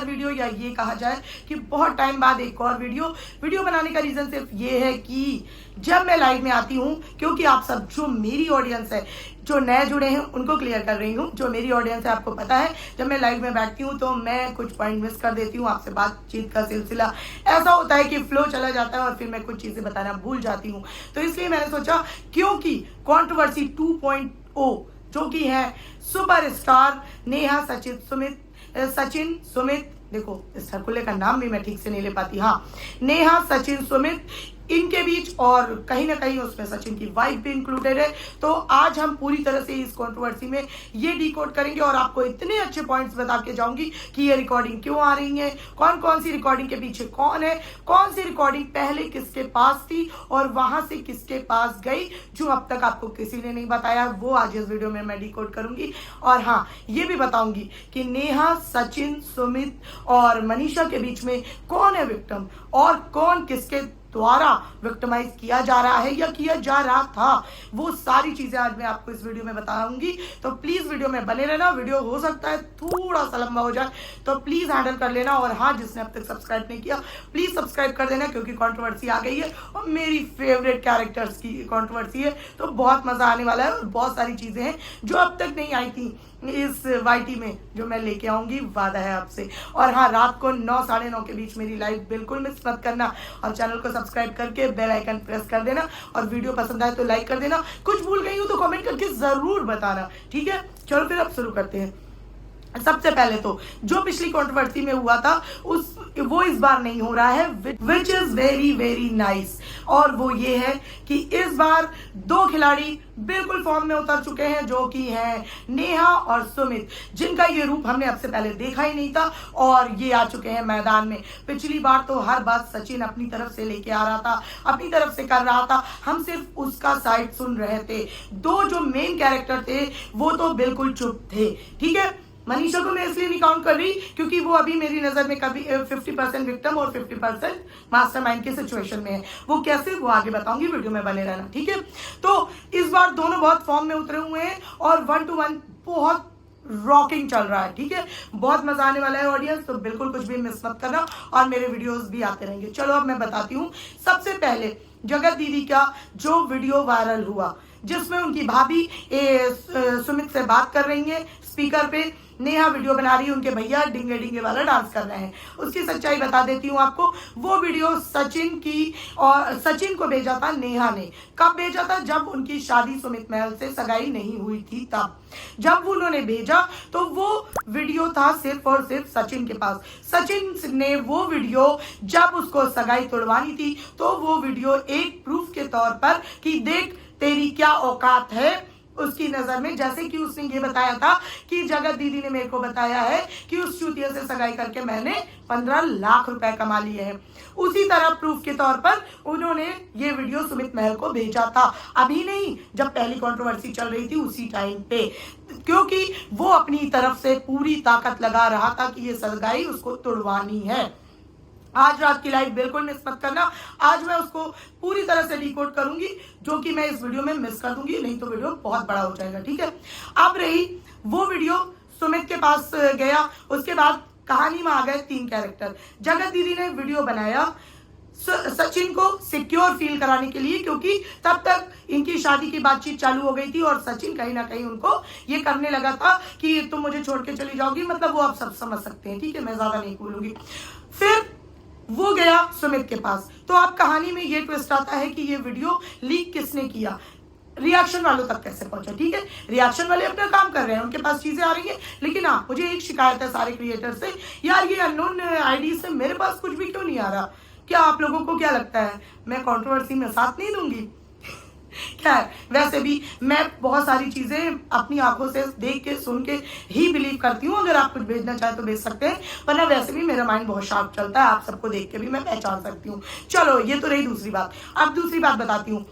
Rare video, या ये कहा जाए कि बहुत टाइम बाद एक और वीडियो बनाने का रीज़न सिर्फ ये है कि जब मैं लाइव में आती हूँ, क्योंकि आप सब जो मेरी ऑडियंस है, जो नए जुड़े हैं उनको क्लियर कर रही हूँ, जो मेरी ऑडियंस है आपको पता है, जब मैं लाइव में बैठती हूँ तो मैं कुछ पॉइंट मिस कर देती हूँ। आपसे बातचीत का सिलसिला ऐसा होता है कि फ्लो चला जाता है और फिर मैं कुछ चीज़ें बताना भूल जाती हूँ। तो इसलिए मैंने सोचा, क्योंकि कंट्रोवर्सी 2.0 जो कि है सुपरस्टार नेहा सचिन सुमित, देखो इस सर्कुलर का नाम भी मैं ठीक से नहीं ले पाती, हाँ, नेहा सचिन सुमित, इनके बीच, और कहीं ना कहीं उसमें सचिन की वाइफ भी इंक्लूडेड है। तो आज हम पूरी तरह से इस कंट्रोवर्सी में ये डिकोड करेंगे और आपको इतने अच्छे पॉइंट्स बता के जाऊंगी कि ये रिकॉर्डिंग क्यों आ रही है, कौन कौन सी रिकॉर्डिंग के पीछे कौन है, कौन सी रिकॉर्डिंग पहले किसके पास थी और वहां से किसके पास गई, जो अब तक आपको किसी ने नहीं बताया, वो आज इस वीडियो में मैं डिकोड करूंगी। और हाँ, ये भी बताऊंगी कि नेहा, सचिन, सुमित और मनीषा के बीच में कौन है विक्टिम और कौन किसके द्वारा विक्टिमाइज किया जा रहा है या किया जा रहा था, वो सारी चीजें आज मैं आपको इस वीडियो में बताऊंगी। तो प्लीज वीडियो में बने रहना। वीडियो हो सकता है थोड़ा सा लंबा हो जाए, तो प्लीज हैंडल कर लेना। और हाँ, जिसने अब तक सब्सक्राइब नहीं किया प्लीज सब्सक्राइब कर देना, क्योंकि कंट्रोवर्सी आ गई है और मेरी फेवरेट कैरेक्टर्स की कंट्रोवर्सी है, तो बहुत मजा आने वाला है और बहुत सारी चीजें हैं जो अब तक नहीं आई थी इस वाईटी में, जो मैं लेके आऊंगी, वादा है आपसे। और हाँ, रात को 9 साढ़े 9 के बीच मेरी लाइव बिल्कुल मिस मत करना और चैनल को सब्सक्राइब करके बेल आइकन प्रेस कर देना और वीडियो पसंद आए तो लाइक कर देना। कुछ भूल गई हूँ तो कमेंट करके जरूर बताना, ठीक है। चलो फिर अब शुरू करते हैं। सबसे पहले तो जो पिछली कंट्रोवर्सी में हुआ था वो इस बार नहीं हो रहा है, which is very very nice. और वो ये है कि इस बार 2 खिलाड़ी बिल्कुल फॉर्म में उतर चुके हैं, जो कि हैं नेहा और सुमित, जिनका ये रूप हमने अब से पहले देखा ही नहीं था और ये आ चुके हैं मैदान में। पिछली बार तो हर बात सचिन अपनी तरफ से लेके आ रहा था, अपनी तरफ से कर रहा था, हम सिर्फ उसका साइड सुन रहे थे। 2 जो मेन कैरेक्टर थे वो तो बिल्कुल चुप थे, ठीक है। मनीषा को मैं इसलिए नहीं काउंट कर रही क्योंकि वो अभी मेरी नजर में कभी 50% विक्टिम और 50% मास्टरमाइंड के सिचुएशन में है। वो कैसे, वो आगे बताऊंगी, वीडियो में बने रहना, ठीक है। तो इस बार दोनों बहुत फॉर्म में उतरे हुए हैं और 1 to 1 बहुत रॉकिंग चल रहा है, ठीक है। बहुत मजा आने वाला है ऑडियंस, तो बिल्कुल कुछ भी मिस मत करना और मेरे वीडियोस भी आते रहेंगे। चलो अब मैं बताती हूँ। सबसे पहले जगत दीदी का जो वीडियो वायरल हुआ, जिसमें उनकी भाभी सुमित से बात कर रही है स्पीकर पे, नेहा वीडियो बना रही है, उनके भैया डिंगे डिंगे वाला डांस कर रहे हैं। उसकी सच्चाई बता देती हूँ आपको। वो वीडियो सचिन की और सचिन को भेजा था नेहा ने। कब भेजा था? जब उनकी शादी सुमित महल से सगाई नहीं हुई थी तब। जब उन्होंने भेजा तो वो वीडियो था सिर्फ और सिर्फ सचिन के पास। सचिन ने वो वीडियो जब उसको सगाई तोड़वानी थी तो वो वीडियो एक प्रूफ के तौर पर कि देख तेरी क्या औकात है उसकी नजर में, जैसे कि उसने ये बताया था कि जगत दीदी ने मेरे को बताया है कि उस चूतिया से सगाई करके मैंने 15 लाख रुपए कमा लिए हैं। उसी तरह प्रूफ के तौर पर उन्होंने ये वीडियो सुमित महल को भेजा था। अभी नहीं, जब पहली कंट्रोवर्सी चल रही थी उसी टाइम पे, क्योंकि वो अपनी तरफ से पूरी ताकत लगा रहा था कि ये सगाई उसको तोड़वानी है। आज रात की लाइव बिल्कुल मिस मत करना। आज मैं उसको पूरी तरह से डिकोड करूंगी, जो कि मैं इस वीडियो में मिस कर दूंगी, नहीं तो वीडियो बहुत बड़ा हो जाएगा, ठीक है। अब रही वो वीडियो सुमित के पास गया, उसके बाद कहानी में आ गए 3 कैरेक्टर। जगत दीदी ने वीडियो बनाया सचिन को सिक्योर फील कराने के लिए, क्योंकि तब तक इनकी शादी की बातचीत चालू हो गई थी और सचिन कहीं ना कहीं उनको ये करने लगा था कि तुम मुझे छोड़ के चली जाओगी, मतलब वो आप सब समझ सकते हैं, ठीक है, मैं ज्यादा नहीं बोलूंगी। फिर वो गया सुमित के पास, तो आप कहानी में ये ट्विस्ट आता है कि ये वीडियो लीक किसने किया, रिएक्शन वालों तक कैसे पहुंचा, ठीक है। रिएक्शन वाले अपना काम कर रहे हैं, उनके पास चीजें आ रही हैं, लेकिन हाँ, मुझे एक शिकायत है सारे क्रिएटर से, यार ये अननोन आईडी से मेरे पास कुछ भी क्यों नहीं आ रहा। क्या आप लोगों को क्या लगता है मैं कंट्रोवर्सी में साथ नहीं दूंगी? खैर, वैसे भी मैं बहुत सारी चीजें अपनी आंखों से देख के सुन के ही बिलीव करती हूँ। अगर आप कुछ भेजना चाहे तो भेज सकते हैं, वरना वैसे भी मेरा माइंड बहुत शार्प चलता है, आप सबको देख के भी मैं पहचान सकती हूँ। चलो, ये तो रही दूसरी बात। अब दूसरी बात बताती हूँ।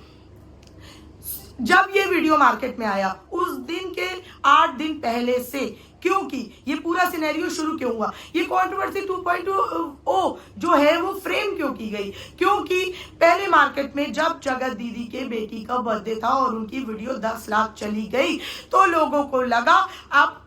जब ये वीडियो मार्केट में आया उस दिन के 8 दिन पहले से, क्योंकि ये पूरा सिनेरियो शुरू क्यों हुआ, ये कंट्रोवर्सी 2.0 जो है वो फ्रेम क्यों की गई, क्योंकि पहले मार्केट में जब जगत दीदी के बेटी का बर्थडे था और उनकी वीडियो 10 लाख चली गई तो लोगों को लगा अब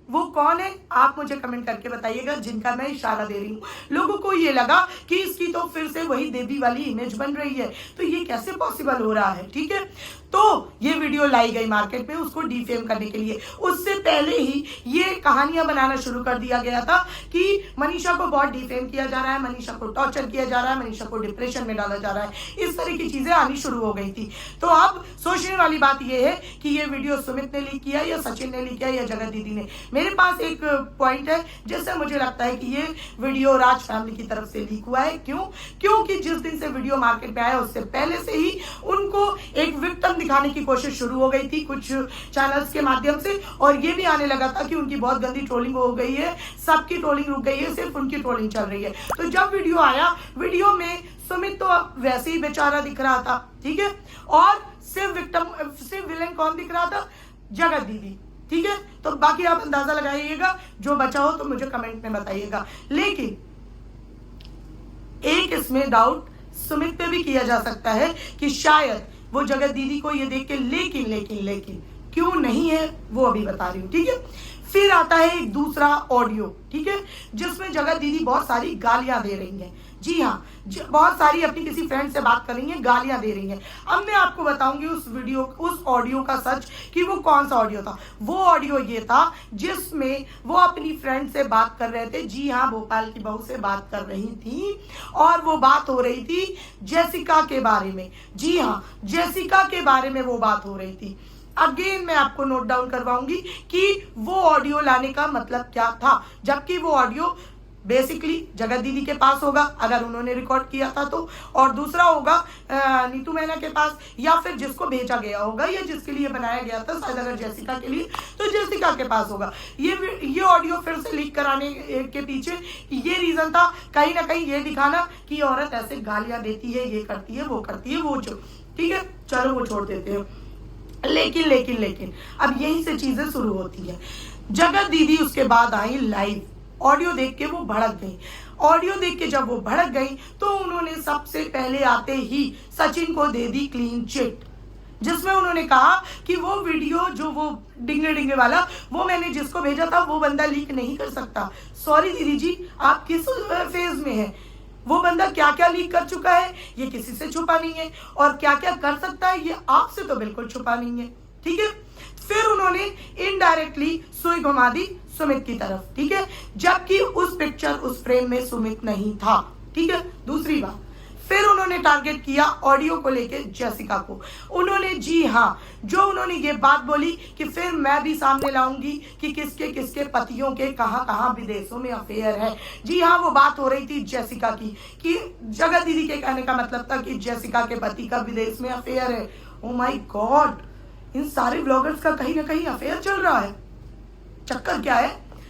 वो कौन है आप मुझे कमेंट करके बताइएगा जिनका मैं इशारा दे रही हूँ। लोगों को ये लगा कि इसकी तो फिर से वही देवी वाली इमेज बन रही है, तो ये कैसे पॉसिबल हो रहा है। ठीक है, तो ये वीडियो लाई गई मार्केट में उसको डिफेम करने के लिए। उससे पहले ही ये कहानियां बनाना शुरू कर दिया गया था कि मनीषा को बहुत डिफेम किया जा रहा है, मनीषा को टॉर्चर किया जा रहा है, मनीषा को डिप्रेशन में डाला जा रहा है, इस तरह की चीजें आनी शुरू हो गई थी। तो अब सोचने वाली बात यह है कि ये वीडियो सुमित ने लीक किया या सचिन ने लीक किया या जगत दीदी ने। मेरे पास एक पॉइंट है जिससे मुझे लगता है कि ये वीडियो राज फैमिली की तरफ से लीक हुआ है। क्योंकि जिस दिन से वीडियो मार्केट में आया उससे पहले से ही उनको एक विक्टिम दिखाने की कोशिश शुरू हो गई थी कुछ चैनल्स के माध्यम से, और ये भी आने लगा था कि उनकी बहुत गंदी ट्रोलिंग हो गई है, सबकी ट्रोलिंग रुक गई है, सिर्फ उनकी ट्रोलिंग चल रही है। तो जब वीडियो आया, वीडियो में सुमित तो वैसे ही बेचारा दिख रहा था, ठीक है, और सिर्फ विलेन कौन दिख रहा था, जगत दीदी। ठीक है, तो बाकी आप अंदाजा लगाइएगा, जो बचा हो तो मुझे कमेंट में बताइएगा। लेकिन एक इसमें डाउट सुमित पे भी किया जा सकता है कि शायद वो जगत दीदी को ये देख के लेकिन क्यों नहीं है वो अभी बता रही हूँ। ठीक है, फिर आता है एक दूसरा ऑडियो, ठीक है, जिसमें जगत दीदी बहुत सारी गालियां दे रही हैं। जी हाँ, बहुत सारी अपनी किसी फ्रेंड से बात कर रही हैं, गालियां दे रही हैं। अब मैं आपको बताऊंगी उस ऑडियो का सच कि वो कौन सा ऑडियो था। वो ऑडियो ये था जिसमें वो अपनी फ्रेंड से बात कर रहे थे। जी हाँ, भोपाल की बहू से बात कर रही थी और वो बात हो रही थी जेसिका के बारे में। जी हाँ, जेसिका के बारे में वो बात हो रही थी। अगेन मैं आपको नोट डाउन करवाऊंगी कि वो ऑडियो लाने का मतलब क्या था, जबकि वो ऑडियो बेसिकली जगत दीदी के पास होगा अगर उन्होंने रिकॉर्ड किया था तो, और दूसरा होगा नीतू मैना के पास, या फिर जिसको भेजा गया होगा या जिसके लिए बनाया गया था, शायद अगर जेसिका के लिए तो जेसिका के पास होगा। ये ऑडियो फिर से लीक कराने के पीछे ये रीजन था, कहीं ना कहीं ये दिखाना कि औरत ऐसे गालियां देती है, ये करती है, वो करती है, वो जो। ठीक है, चलो वो छोड़ देते हैं। लेकिन अब यहीं से चीजें शुरू होती है। जगत दीदी उसके बाद आई लाइव, ऑडियो देख के वो भड़क गई। ऑडियो देख के जब वो भड़क गई तो उन्होंने सबसे पहले आते ही सचिन को दे दी क्लीन चिट, जिसमें उन्होंने कहा कि वो वीडियो जो वो डिंगे वाला वो मैंने जिसको भेजा था वो बंदा लीक नहीं कर सकता। सॉरी दीदी जी, आप किस फेज में हैं? वो बंदा क्या क्या लीक कर चुका है ये किसी से छुपा नहीं है, और क्या क्या कर सकता है ये आपसे तो बिल्कुल छुपा नहीं है। ठीक है, फिर उन्होंने इनडायरेक्टली सुई घुमा दी सुमित की तरफ। ठीक है, जबकि उस पिक्चर उस फ्रेम में सुमित नहीं था। ठीक है, दूसरी बात, फिर उन्होंने टारगेट किया ऑडियो को लेके जेसिका को। उन्होंने, जी हाँ, जो उन्होंने ये बात बोली कि फिर मैं भी सामने लाऊंगी कि किसके किसके पतियों के कहां कहां विदेशों में अफेयर है। जी हाँ, वो बात हो रही थी जेसिका की, कि जगत दीदी के कहने का मतलब था कि जेसिका के पति का विदेश में अफेयर है। ओ माय गॉड, इन सारे ब्लॉगर्स का कहीं ना कहीं अफेयर चल रहा है। चक्कर क्या है?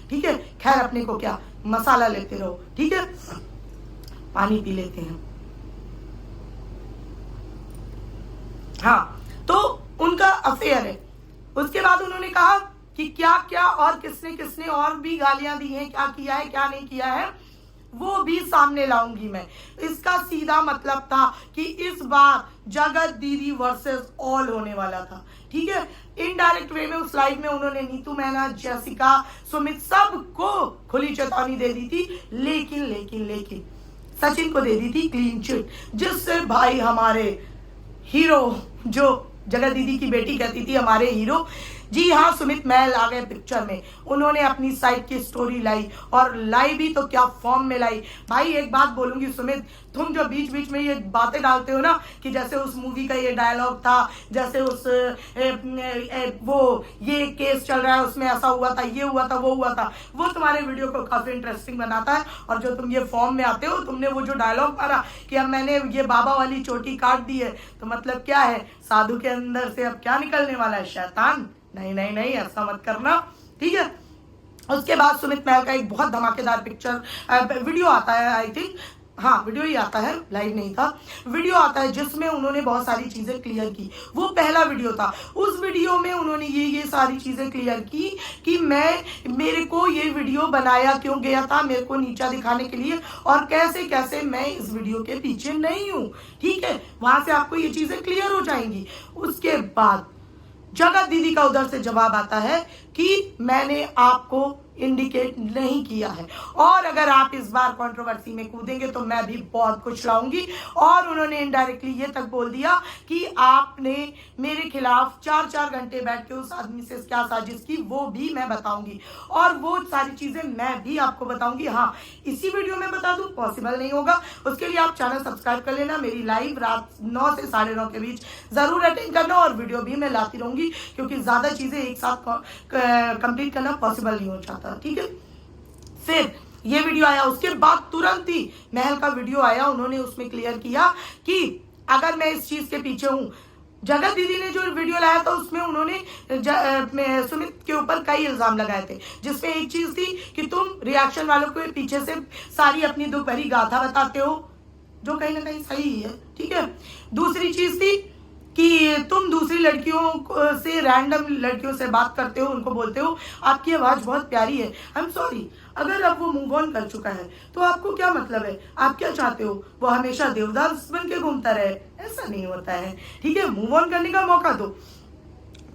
ठीक है, खैर अपने को क्या, मसाला लेते रहो। ठीक है, पानी पी लेते हैं। हाँ, तो उनका अफेयर है। उसके बाद उन्होंने कहा कि क्या क्या और किसने किसने और भी गालियां दी हैं, क्या किया है क्या नहीं किया है वो भी सामने लाऊंगी मैं। इसका सीधा मतलब था कि इस बार जगत दीदी वर्सेस ऑल होने वाला था। ठीक है, इनडायरेक्ट वे में उस लाइव में उन्होंने नीतू मैना, जेसिका, सुमित सबको खुली चेतावनी दे दी थी। लेकिन सचिन को दे दी थी क्लीन चिट, जिससे भाई हमारे हीरो, जो जगत दीदी की बेटी कहती थी हमारे हीरो, जी हाँ, सुमित महल आ गए पिक्चर में। उन्होंने अपनी साइड की स्टोरी लाई, और लाई भी तो क्या फॉर्म में लाई। भाई एक बात बोलूंगी सुमित, तुम जो बीच बीच में ये बातें डालते हो ना कि जैसे उस मूवी का ये डायलॉग था, जैसे उस वो ये केस चल रहा है उसमें ऐसा हुआ था, ये हुआ था, वो हुआ था, वो तुम्हारे वीडियो को काफी इंटरेस्टिंग बनाता है। और जो तुम ये फॉर्म में आते हो, तुमने वो जो डायलॉग मारा कि अब मैंने ये बाबा वाली चोटी काट दी है, तो मतलब क्या है, साधु के अंदर से अब क्या निकलने वाला है, शैतान? नहीं, ऐसा मत करना। ठीक है, उसके बाद सुमित महल का एक बहुत धमाकेदार वीडियो आता है, आई थिंक, हाँ वीडियो ही आता है, लाइव नहीं था, वीडियो आता है जिसमें उन्होंने बहुत सारी चीजें क्लियर की। वो पहला वीडियो था, उस वीडियो में उन्होंने ये सारी चीजें क्लियर की कि मेरे को ये वीडियो बनाया क्यों गया था, मेरे को नीचा दिखाने के लिए, और कैसे कैसे मैं इस वीडियो के पीछे नहीं हूं। ठीक है, वहां से आपको ये चीजें क्लियर हो जाएंगी। उसके बाद जगत दीदी का उधर से जवाब आता है कि मैंने आपको इंडिकेट नहीं किया है, और अगर आप इस बार कंट्रोवर्सी में कूदेंगे तो मैं भी बहुत कुछ लाऊंगी। और उन्होंने इनडायरेक्टली ये तक बोल दिया कि आपने मेरे खिलाफ 4-4 घंटे बैठ के उस आदमी से क्या साजिश की वो भी मैं बताऊंगी, और वो सारी चीजें मैं भी आपको बताऊंगी। हाँ, इसी वीडियो में बता दूं पॉसिबल नहीं होगा, उसके लिए आप चैनल सब्सक्राइब कर लेना। मेरी लाइव रात 9 से 9:30 के बीच जरूर अटेंड करना, और वीडियो भी मैं लाती रहूंगी क्योंकि ज्यादा चीजें एक साथ कंप्लीट करना पॉसिबल नहीं हो जाता। ठीक है, फिर ये वीडियो आया, उसके बाद तुरंत ही महल का वीडियो आया, उन्होंने उसमें क्लियर किया कि अगर मैं इस चीज के पीछे हूं। जगत दीदी ने जो वीडियो लाया था उसमें उन्होंने सुमित के ऊपर कई इल्जाम लगाए थे, जिसमें एक चीज थी कि तुम रिएक्शन वालों के पीछे से सारी अपनी दोपहरी गाथा बताते हो, जो कहीं ना कहीं सही है। ठीक है, दूसरी चीज थी कि तुम दूसरी लड़कियों से, रैंडम लड़कियों से बात करते हो, उनको बोलते हो आपकी आवाज बहुत प्यारी है। आई एम सॉरी, अगर अब वो मूव ऑन कर चुका है तो आपको क्या मतलब है, आप क्या चाहते हो वो हमेशा देवदास बन के घूमता रहे? ऐसा नहीं होता है। ठीक है, मूव ऑन करने का मौका दो।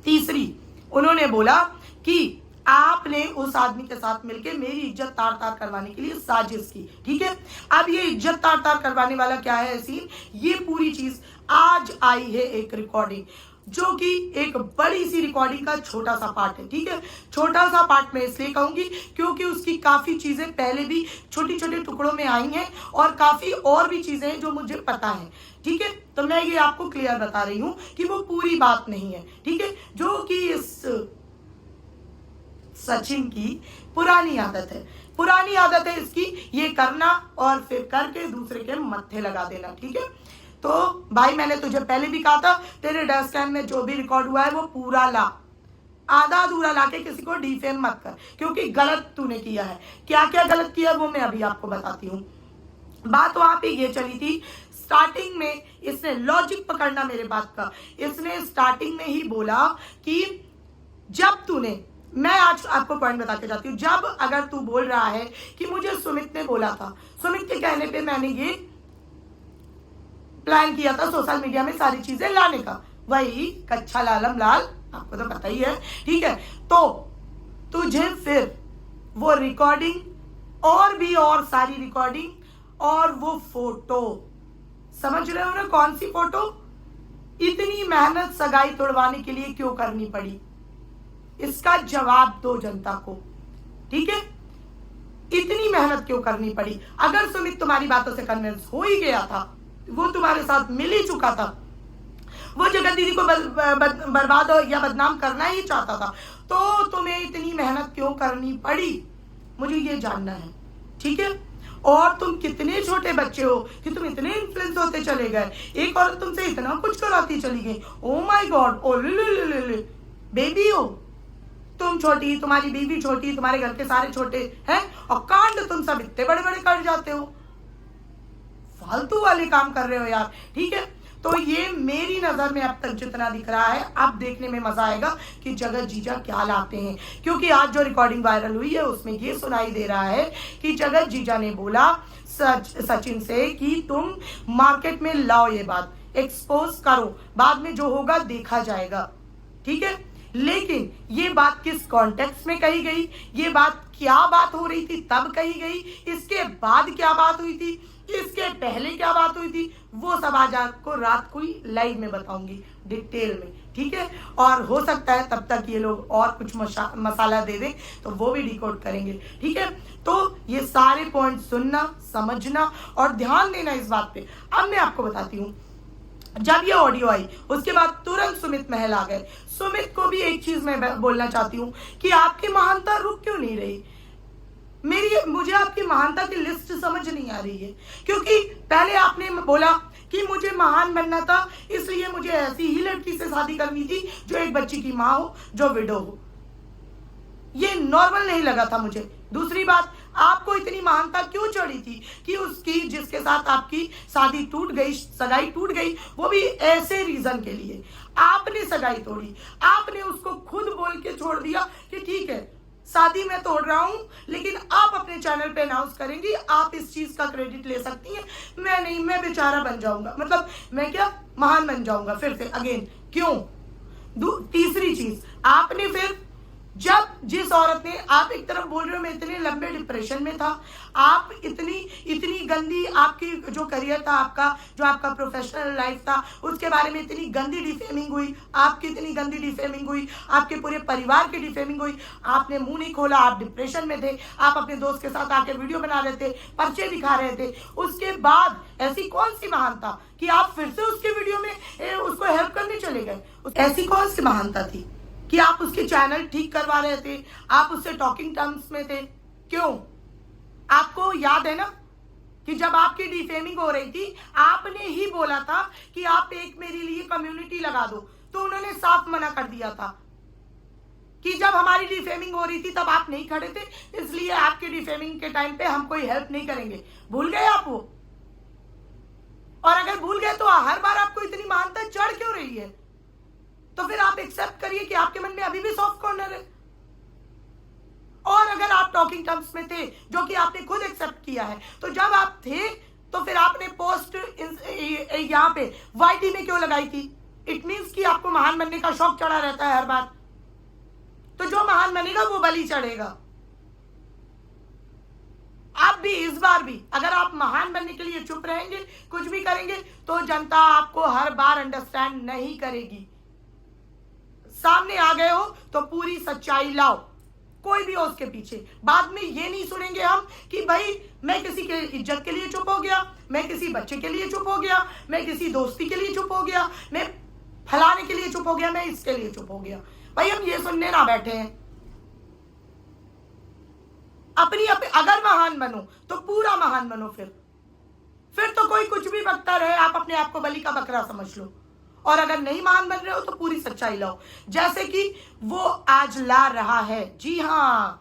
तीसरी, उन्होंने बोला कि आपने उस आदमी के साथ मिलकर मेरी इज्जत तार तार करवाने के लिए साजिश की। ठीक है, अब ये इज्जत तार तार करवाने वाला क्या है सीन, ये पूरी चीज आज आई है एक रिकॉर्डिंग, जो कि एक बड़ी सी रिकॉर्डिंग का छोटा सा पार्ट है। ठीक है, छोटा सा पार्ट मैं इसलिए कहूंगी क्योंकि उसकी काफी चीजें पहले भी छोटी छोटे टुकड़ों में आई हैं, और काफी और भी चीजें हैं जो मुझे पता है। ठीक है, तो मैं ये आपको क्लियर बता रही हूं कि वो पूरी बात नहीं है। ठीक है, जो कि इस सचिन की पुरानी आदत है, पुरानी आदत है इसकी, ये करना और फिर करके दूसरे के मत्थे लगा देना। ठीक है, तो भाई मैंने तुझे पहले भी कहा था तेरे डेस्क में जो भी रिकॉर्ड हुआ है वो पूरा ला, आधा अधूरा लाके किसी को डिफेम मत कर, क्योंकि गलत तूने किया है। क्या क्या गलत किया वो मैं अभी आपको बताती हूँ। बात वहां पे ये चली थी, स्टार्टिंग में इसने लॉजिक पकड़ना मेरे बात का, इसने स्टार्टिंग में ही बोला कि जब तूने, मैं आज आपको पॉइंट बता के जाती हूँ, जब अगर तू बोल रहा है कि मुझे सुमित ने बोला था, सुमित के कहने पे मैंने ये प्लान किया था सोशल मीडिया में सारी चीजें लाने का, वही कच्चा लालम लाल, आपको तो पता ही है। ठीक है, तो तुझे फिर वो रिकॉर्डिंग और भी और सारी रिकॉर्डिंग और वो फोटो, समझ रहे हो ना कौन सी फोटो, इतनी मेहनत सगाई तोड़वाने के लिए क्यों करनी पड़ी, इसका जवाब दो जनता को। ठीक है, इतनी मेहनत क्यों करनी पड़ी? अगर सुमित तुम्हारी बातों से कन्विंस हो ही गया था, वो तुम्हारे साथ मिल ही चुका था, वो जगत दीदी को बर्बाद या बदनाम करना ही चाहता था, तो तुम्हें इतनी मेहनत क्यों करनी पड़ी, मुझे ये जानना है। ठीक है, और तुम कितने छोटे बच्चे हो कि तुम इतने इन्फ्लुएंस होते चले गए, एक औरत तुमसे इतना कुछ कराती चली गई। ओ माय गॉड, ओ ले बेबी हो तुम, छोटी तुम्हारी बीवी छोटी, तुम्हारे घर के सारे छोटे हैं, और कांड तुम सब इतने बड़े बड़े कर जाते हो, फालतू वाले काम कर रहे हो यार। ठीक है, तो ये मेरी नजर में अब तक जितना दिख रहा है, अब देखने में मजा आएगा कि जगत जीजा क्या लाते हैं, क्योंकि आज जो रिकॉर्डिंग वायरल हुई है उसमें ये सुनाई दे रहा है कि जगत जीजा ने बोला सचिन से कि तुम मार्केट में लाओ, ये बात एक्सपोज करो, बाद में जो होगा देखा जाएगा। ठीक है, लेकिन ये बात किस कॉन्टेक्स्ट में कही गई, ये बात क्या बात हो रही थी तब कही गई, इसके बाद क्या बात हुई थी, इसके पहले क्या बात हुई थी, वो सब आज आपको रात को ही लाइव में बताऊंगी डिटेल में। ठीक है, और हो सकता है तब तक ये लोग और कुछ मसाला दे दें तो वो भी डिकोड करेंगे। ठीक है, तो ये सारे पॉइंट सुनना, समझना और ध्यान देना इस बात पे। अब मैं आपको बताती हूँ, जब ये ऑडियो आई उसके बाद तुरंत सुमित महल आ गए। सुमित को भी एक चीज मैं बोलना चाहती हूँ कि आपकी महानता रुक क्यों नहीं रही, मुझे आपकी महानता की लिस्ट समझ नहीं आ रही है, क्योंकि पहले आपने बोला कि मुझे महान बनना था, इसलिए मुझे ऐसी ही लड़की से शादी करनी थी जो एक बच्ची की माँ हो, जो विडो हो। ये नॉर्मल नहीं लगा था मुझे। दूसरी बात, आपको इतनी महानता क्यों चढ़ी थी कि उसकी जिसके साथ आपकी शादी टूट गई, सगाई टूट गई, वो भी ऐसे रीजन के लिए आपने सगाई तोड़ी, आपने उसको खुद बोल के छोड़ दिया कि ठीक है शादी मैं तोड़ रहा हूं, लेकिन आप अपने चैनल पे अनाउंस करेंगी, आप इस चीज का क्रेडिट ले सकती हैं, मैं नहीं, मैं बेचारा बन जाऊंगा, मतलब मैं क्या महान बन जाऊंगा फिर से अगेन। क्यों? तीसरी चीज, आपने फिर जब जिस औरत ने, आप एक तरफ बोल रहे हो मैं इतने लंबे डिप्रेशन में था, आप इतनी गंदी, आपकी जो करियर था आपका, जो आपका प्रोफेशनल लाइफ था, उसके बारे में इतनी गंदी डिफेमिंग हुई, आपकी इतनी गंदी डिफेमिंग हुई, आपके पूरे परिवार की डिफेमिंग हुई, आपने मुंह नहीं खोला, आप डिप्रेशन में थे, आप अपने दोस्त के साथ आकर वीडियो बना रहे थे, पर्चे दिखा रहे थे, उसके बाद ऐसी कौन सी महानता कि आप फिर से उसके वीडियो में उसको हेल्प करने चले गए? ऐसी कौन सी महानता थी कि आप उसके चैनल ठीक करवा रहे थे, आप उससे टॉकिंग टर्म्स में थे? क्यों? आपको याद है ना कि जब आपकी डिफेमिंग हो रही थी, आपने ही बोला था कि आप एक मेरे लिए कम्युनिटी लगा दो, तो उन्होंने साफ मना कर दिया था कि जब हमारी डिफेमिंग हो रही थी तब आप नहीं खड़े थे, इसलिए आपकी डिफेमिंग के टाइम पे हम कोई हेल्प नहीं करेंगे। भूल गए आप वो? और अगर भूल गए तो हर बार आपको इतनी महानता चढ़ क्यों रही है? तो फिर आप एक्सेप्ट करिए कि आपके मन में अभी भी सॉफ्ट कॉर्नर है। और अगर आप टॉकिंग टर्म्स में थे, जो कि आपने खुद एक्सेप्ट किया है, तो जब आप थे तो फिर आपने पोस्ट यहाँ पे वाईटी में क्यों लगाई थी? इट मीन्स कि आपको महान बनने का शौक चढ़ा रहता है हर बार। तो जो महान बनेगा वो बलि चढ़ेगा। आप भी इस बार भी अगर आप महान बनने के लिए चुप रहेंगे, कुछ भी करेंगे, तो जनता आपको हर बार अंडरस्टैंड नहीं करेगी। सामने आ गए हो तो पूरी सच्चाई लाओ, कोई भी हो उसके पीछे। बाद में ये नहीं सुनेंगे हम कि भाई मैं किसी के इज्जत के लिए चुप हो गया, मैं किसी बच्चे के लिए चुप हो गया, मैं किसी दोस्ती के लिए चुप हो गया, मैं फलाने के लिए चुप हो गया, मैं इसके लिए चुप हो गया। भाई हम ये सुनने ना बैठे हैं। अपनी अगर महान बनो तो पूरा महान बनो, फिर तो कोई कुछ भी बकता रहे, आप अपने आप को बलि का बकरा समझ लो। और अगर नहीं महान बन रहे हो तो पूरी सच्चाई लाओ, जैसे कि वो आज ला रहा है। जी हाँ,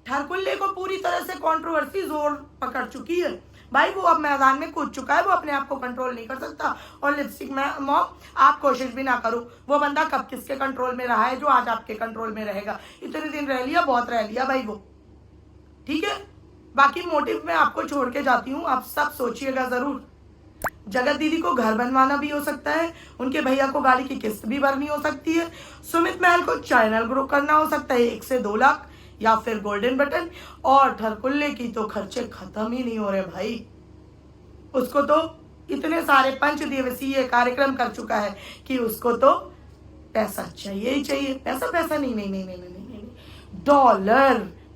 ठरकुल्ले को पूरी तरह से कंट्रोवर्सी जोर पकड़ चुकी है। भाई वो अब मैदान में कूद चुका है, वो अपने आप को कंट्रोल नहीं कर सकता। और लिपस्टिक में मॉम, आप कोशिश भी ना करो। वो बंदा कब किसके कंट्रोल में रहा है जो आज आपके कंट्रोल में रहेगा? इतने दिन रह लिया, बहुत रह लिया भाई वो, ठीक है। बाकी मोटिव में आपको छोड़ के जाती हूँ, आप सब सोचिएगा जरूर। जगत दीदी को घर बनवाना भी हो सकता है, उनके भैया को गाड़ी की किस्त भी भरनी हो सकती है, सुमित महल को चैनल ग्रो करना हो सकता है 1 से 2 लाख, या फिर गोल्डन बटन। और ठरकुल्ले की तो खर्चे खत्म ही नहीं हो रहे भाई। उसको तो इतने सारे 5 दिवसीय कार्यक्रम कर चुका है कि उसको तो पैसा चाहिए ही चाहिए। पैसा नहीं,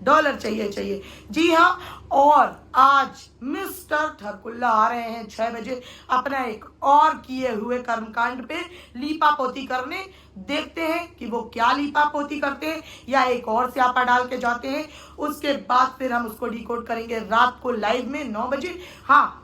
डॉलर चाहिए। जी हाँ, और आज मिस्टर ठरकुल्ला आ रहे हैं 6 बजे अपना एक और किए हुए कर्मकांड पे लीपा पोती करने। देखते हैं कि वो क्या लीपा पोती करते हैं या एक और स्यापा डाल के जाते हैं। उसके बाद फिर हम उसको डिकोड करेंगे रात को लाइव में 9 बजे। हाँ,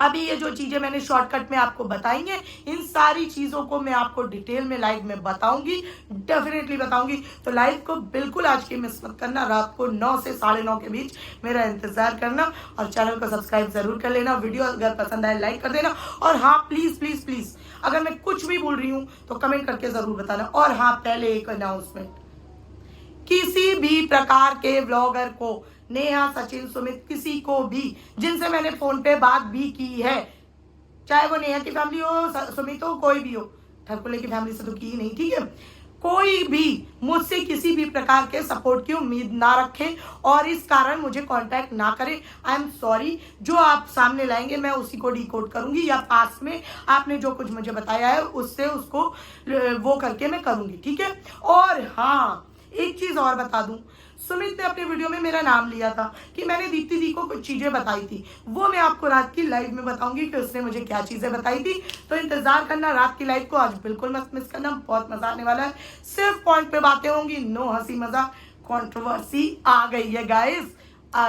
अभी ये जो चीजें मैंने शॉर्टकट में आपको बताई हैं, इन सारी चीजों को मैं आपको डिटेल में लाइव में बताऊंगी, डेफिनेटली बताऊंगी। तो लाइव को बिल्कुल आज की मिस मत करना। रात को 9 से 9:30 के बीच मेरा इंतजार करना, और चैनल को सब्सक्राइब जरूर कर लेना। वीडियो अगर पसंद आए लाइक कर देना। और हाँ, प्लीज अगर मैं कुछ भी बोल रही हूँ तो कमेंट करके जरूर बताना। और हाँ, पहले एक अनाउंसमेंट, किसी भी प्रकार के व्लॉगर को, नेहा, सचिन, सुमित, किसी को भी जिनसे मैंने फोन पे बात भी की है, चाहे वो नेहा की फैमिली हो, सुमित हो, कोई भी हो, ठरकुल्ले की फैमिली से तो की नहीं, ठीक है, कोई भी मुझसे किसी भी प्रकार के सपोर्ट की उम्मीद ना रखे और इस कारण मुझे कांटेक्ट ना करें। I am sorry. जो आप सामने लाएंगे मैं उसी को डिकोड करूंगी, या पास में आपने जो कुछ मुझे बताया है उससे उसको वो करके मैं करूंगी, ठीक है। और हाँ, एक चीज और बता दूं, सुमित ने अपने वीडियो में मेरा नाम लिया था कि मैंने दीप्ति दी को कुछ चीजें बताई थी, वो मैं आपको रात की लाइव में बताऊंगी कि उसने मुझे क्या चीजें बताई थी। तो इंतजार करना रात की लाइव को, आज बिल्कुल मत मिस करना, बहुत मजा आने वाला है। सिर्फ पॉइंट पे बातें होंगी, नो हंसी मजाक, कंट्रोवर्सी आ गई है गाइस।